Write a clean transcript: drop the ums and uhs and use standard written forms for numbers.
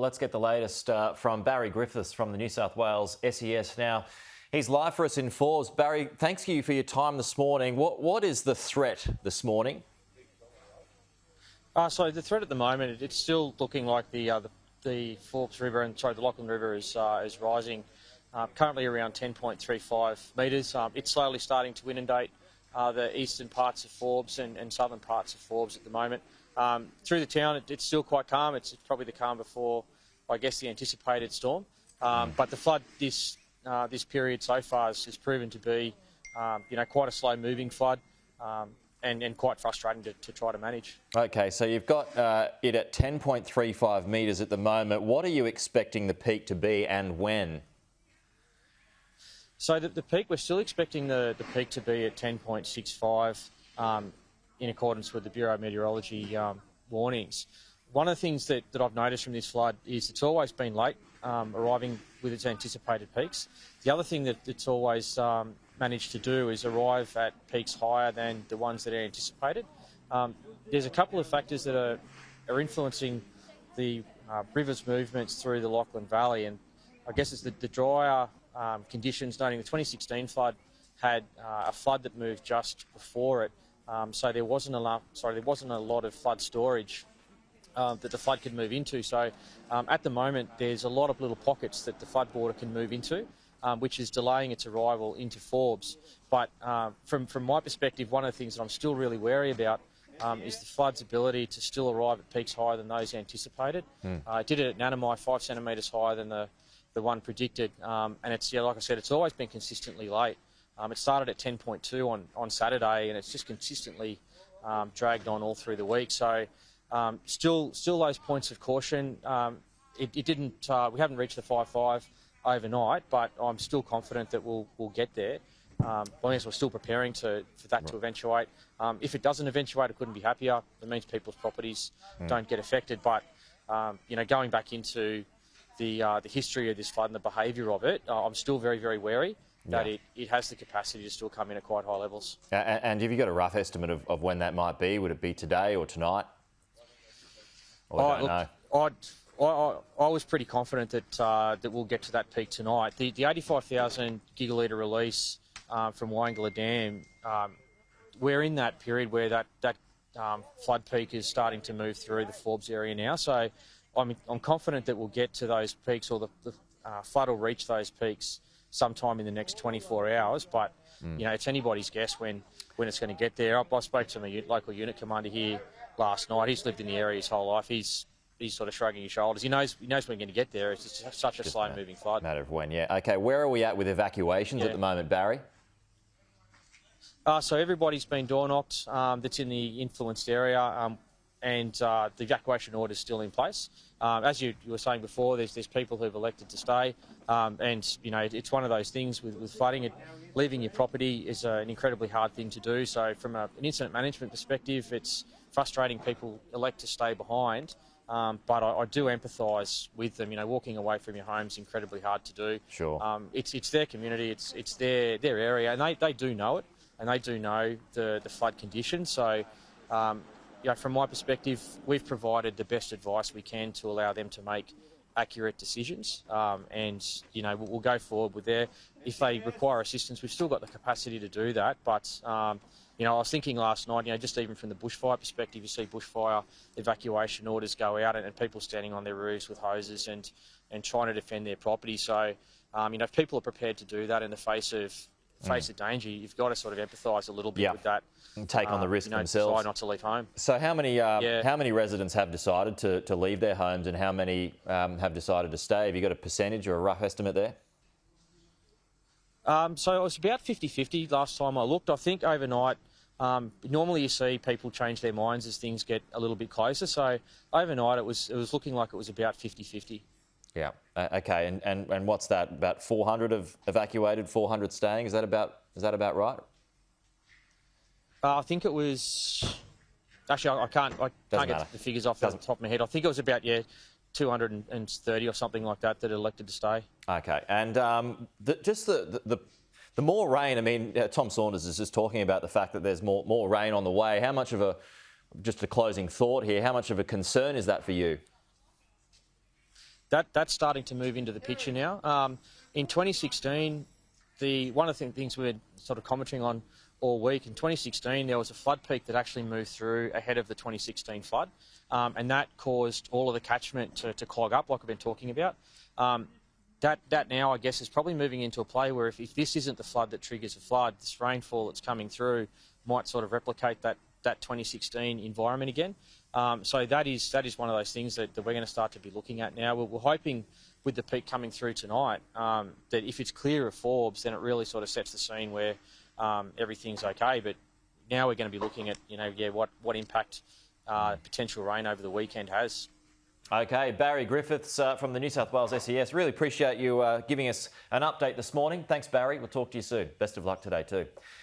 Let's get the latest from Barry Griffiths from the New South Wales SES now. He's live for us in Forbes. Barry, thanks to you for your time this morning. What is the threat this morning? So the threat at the moment, it's still looking like the Forbes River the Lachlan River is rising, currently around 10.35 metres. It's slowly starting to inundate the eastern parts of Forbes and southern parts of Forbes at the moment. Through the town, it's still quite calm. It's probably the calm before, I guess, the anticipated storm. But the flood this period so far has proven to be, quite a slow-moving flood. And quite frustrating to try to manage. Okay, so you've got it at 10.35 metres at the moment. What are you expecting the peak to be and when? So the peak, we're still expecting the peak to be at 10.65 in accordance with the Bureau of Meteorology warnings. One of the things that I've noticed from this flood is it's always been late arriving with its anticipated peaks. The other thing that it's always managed to do is arrive at peaks higher than the ones that are anticipated. There's a couple of factors that are influencing the river's movements through the Lachlan Valley, and I guess it's the drier conditions. Noting the 2016 flood had a flood that moved just before it, so there wasn't a lot of flood storage that the flood could move into. So at the moment, there's a lot of little pockets that the flood border can move into, which is delaying its arrival into Forbes. But from my perspective, one of the things that I'm still really wary about is the flood's ability to still arrive at peaks higher than those anticipated. It did it at Nanamai, 5 centimetres higher than the one predicted, and it's, like I said, it's always been consistently late. It started at 10.2 on Saturday, and it's just consistently dragged on all through the week. So still those points of caution. It didn't. We haven't reached the 5.5 overnight, but I'm still confident that we'll get there. We're still preparing for that to eventuate. If it doesn't eventuate, I couldn't be happier. It means people's properties don't get affected. But going back into the history of this flood and the behaviour of it, I'm still very, very wary that it has the capacity to still come in at quite high levels. And have you got a rough estimate of when that might be? Would it be today or tonight? Or I don't know. I was pretty confident that we'll get to that peak tonight. The 85,000 gigalitre release from Wangala Dam, we're in that period where that flood peak is starting to move through the Forbes area now. So I'm confident that we'll get to those peaks, or the flood will reach those peaks sometime in the next 24 hours. But it's anybody's guess when it's going to get there. I spoke to my local unit commander here last night. He's lived in the area his whole life. He's sort of shrugging his shoulders. He knows when we're going to get there. It's just such a slow-moving flood. Matter of when, yeah. Okay, where are we at with evacuations at the moment, Barry? So everybody's been door knocked that's in the influenced area, and the evacuation order is still in place. As you were saying before, there's people who've elected to stay, and it's one of those things with flooding. Leaving your property is an incredibly hard thing to do. So from an incident management perspective, it's frustrating people elect to stay behind. But I do empathise with them. Walking away from your home is incredibly hard to do. Sure. It's their community, it's their area, and they do know it, and they do know the flood conditions. So, from my perspective, we've provided the best advice we can to allow them to make accurate decisions, and we'll go forward with there. If they require assistance, we've still got the capacity to do that. But I was thinking last night, just even from the bushfire perspective, you see bushfire evacuation orders go out, and people standing on their roofs with hoses and trying to defend their property. So if people are prepared to do that in the face of danger, you've got to sort of empathise a little bit with that. And take on the risk themselves. Decide not to leave home. So how many residents have decided to leave their homes, and how many have decided to stay? Have you got a percentage or a rough estimate there? So it was about 50-50 last time I looked. I think overnight, normally you see people change their minds as things get a little bit closer. So overnight it was looking like it was about 50-50. Yeah. Okay. And what's that? About 400 have evacuated, 400 staying. Is that about right? I think it was. Actually, I can't get the figures off the top of my head. I think it was about 230 or something like that elected to stay. Okay. And the more rain. I mean, Tom Saunders is just talking about the fact that there's more rain on the way. How much of just a closing thought here? How much of a concern is that for you? that's starting to move into the picture now. In 2016, one of the things we were sort of commenting on all week, in 2016 there was a flood peak that actually moved through ahead of the 2016 flood, and that caused all of the catchment to clog up, like I've been talking about. That now, I guess, is probably moving into a play where if this isn't the flood that triggers a flood, this rainfall that's coming through might sort of replicate that 2016 environment again. So that is one of those things that we're going to start to be looking at now. We're hoping with the peak coming through tonight that if it's clear of Forbes, then it really sort of sets the scene where everything's okay. But now we're going to be looking at, what impact potential rain over the weekend has. Okay, Barry Griffiths from the New South Wales SES. Really appreciate you giving us an update this morning. Thanks, Barry. We'll talk to you soon. Best of luck today too.